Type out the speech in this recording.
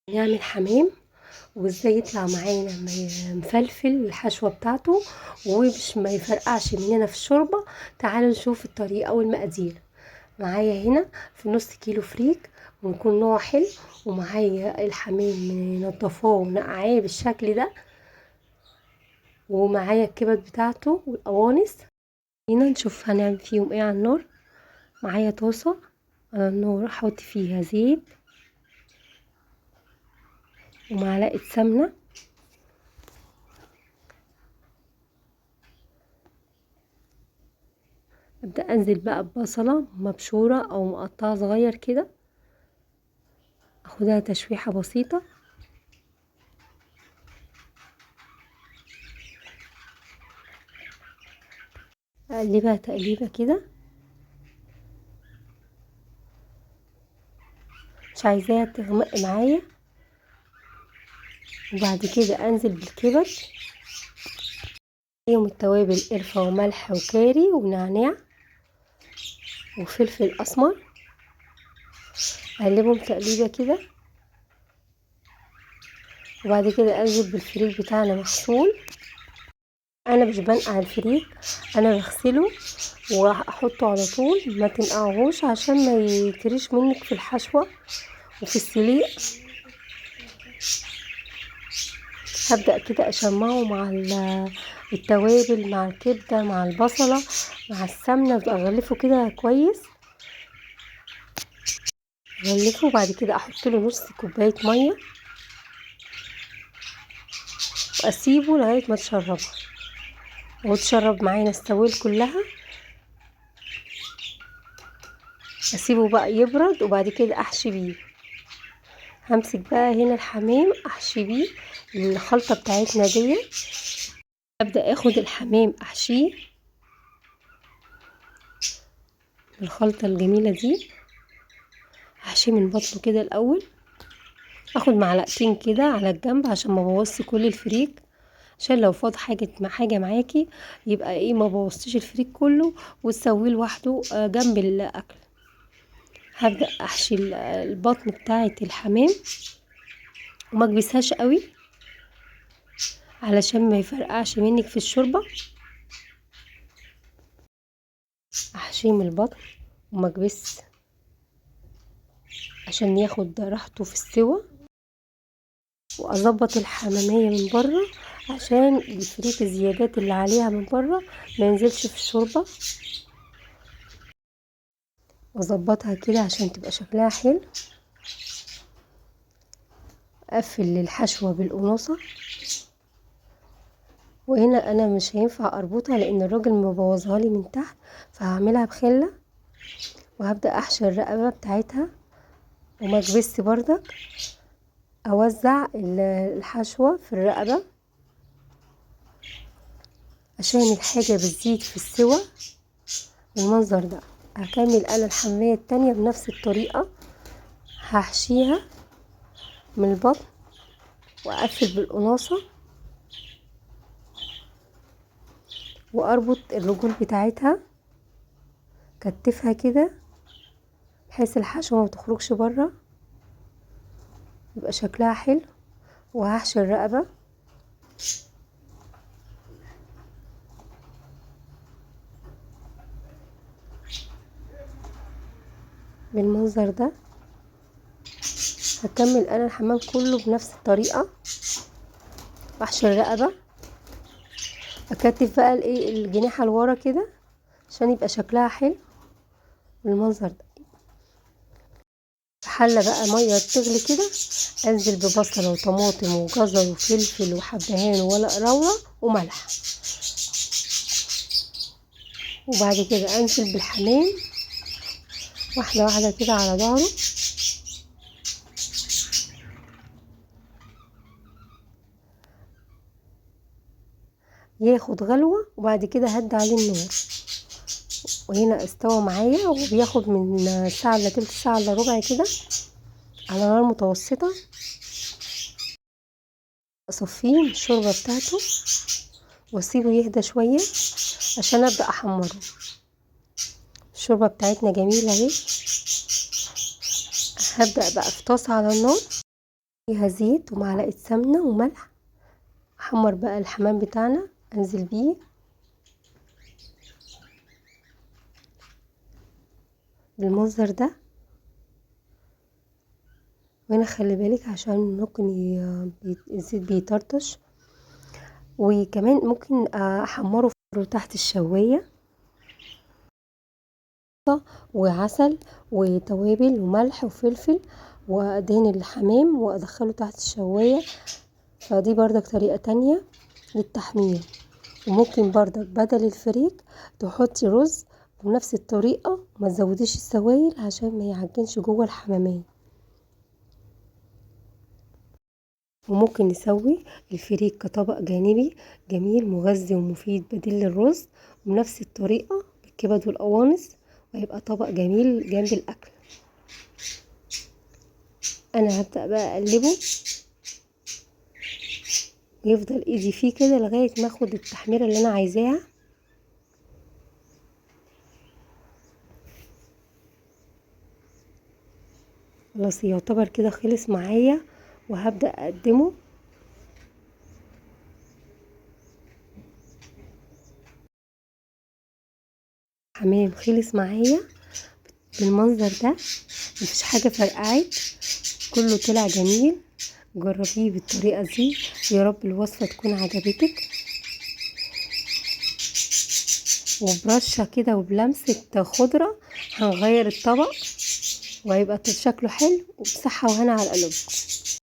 نعمل حمام وازاي يطلع معانا مفلفل الحشوة بتاعته ومش ما يفرقعش مننا في الشوربة. تعالوا نشوف الطريقة والمقادير. معايا هنا في نص كيلو فريك ويكون نوع حلو، ومعايا الحمام منضفاه ونقعاه بالشكل ده، ومعايا الكبد بتاعته والقوانص. هنا نشوف هنعمل فيهم ايه على النار. معايا طاسة على النار احط فيها زيت ومعلقة سمنة، ابدا انزل بقى ببصله مبشوره او مقطعه صغير كده، اخدها تشويحه بسيطه. اقلبها تقليبه كده، مش عايزاها تغمق معايا. وبعد كده انزل بالكبد، فيهم التوابل قرفه وملح وكاري ونعناع وفلفل اسمر، اقلبهم تقليبه كده. وبعد كده انزل بالفريك بتاعنا مغسول. انا مش بنقع الفريك، انا بغسله واحطه على طول، ما تنقعهوش عشان ما يتريش منك في الحشوه وفي السليق. هبدأ كده اشمعه مع التوابل مع الكبدة مع البصلة مع السمنة، اغلفه كده كويس، اغلفه. وبعد كده احط له نص كوباية مية واسيبه لغاية ما تشرب وتشرب معانا السوائل كلها. اسيبه بقى يبرد وبعد كده احشي بيه. همسك بقى هنا الحمام احشي بيه الخلطة بتاعتنا دي. ابدأ اخد الحمام احشيه بالخلطة الجميلة دي. احشيه من بطنه كده الاول، اخد معلقتين كده على الجنب عشان ما بوظش كل الفريك، عشان لو فاض حاجه معاكي يبقى ايه ما بوظتيش الفريك كله وتسويه لوحده جنب الاكل. هبدا احشي البطن بتاعه الحمام وما اكبسهاش قوي علشان ما يفرقعش منك في الشوربه. احشيه من البطن وما اكبس عشان ياخد راحته في السوا. واظبط الحمامية من بره عشان الفريك الزيادات اللي عليها من بره ما ينزلش في الشوربة. واظبطها كده عشان تبقى شكلها حلو. اقفل الحشوة بالقناصة، وهنا انا مش هينفع اربطها لان الراجل مبوظها لي من تحت، فهعملها بخلة. وهبدأ احشي الرقبة بتاعتها وما اكبس بردك. اوزع الحشوة في الرقبة عشان الحاجة بتزيد في السوا بالمنظر ده. هكمل انا الحماية التانية بنفس الطريقة، هحشيها من البطن واقفل بالقناصة واربط الرجول بتاعتها، كتفها كده بحيث الحشوة ما تخرجش بره، يبقى شكلها حلو. وهحشي الرقبة بالمنظر ده. هكمل انا الحمام كله بنفس الطريقة، واحشي الرقبة، اكتف بقى الايه الجناحة لورا كده عشان يبقى شكلها حلو بالمنظر ده. حلة بقى مية تغلي كده، انزل ببصلة وطماطم وجزر وفلفل وحبهان وورق لورا وملح. وبعد كده انزل بالحمام واحدة واحدة كده على ظهره، ياخد غلوة وبعد كده هدي عليه النار. وهنا استوى معايا وبياخد من ساعة الا تلت ساعة الا ربع كده على نار متوسطة. اصفيه من الشوربة بتاعته واسيبه يهدى شوية عشان ابدأ احمره. الشوربة بتاعتنا جميلة اهي. هبدأ بقى في طاسة على النار فيها زيت ومعلقة سمنة وملح. احمر بقى الحمام بتاعنا، انزل بيه بالمنظر ده. وهنا خلي بالك عشان ممكن الزيت بيطرطش. وكمان ممكن احمره تحت الشواية، وعسل وتوابل وملح وفلفل، وادهن الحمام وادخله تحت الشواية. فدي بردك طريقة تانية للتحمير. وممكن بردك بدل الفريك تحطي رز بنفس الطريقة، وما تزوديش السوائل عشان ما يعجنش جوه الحمامية. وممكن نسوي الفريك كطبق جانبي جميل مغذي ومفيد بديل للرز، بنفس الطريقة بالكبد والقوانص، وهيبقى طبق جميل جنب الأكل. أنا هبدأ بقى أقلبه ويفضل ايدي فيه كده لغاية ما اخد التحميرة اللي أنا عايزاها. خلاص يعتبر كده خلص معايا، وهبدأ أقدمه. حمام خلص معايا بالمنظر ده، مفيش حاجة فرقعت، كله طلع جميل. جربيه بالطريقة دي، يا رب الوصفة تكون عجبتك. وبرشة كده وبلمسة خضرة هنغير الطبق، وهيبقى شكله حلو وبصحة وهنا على القلوب.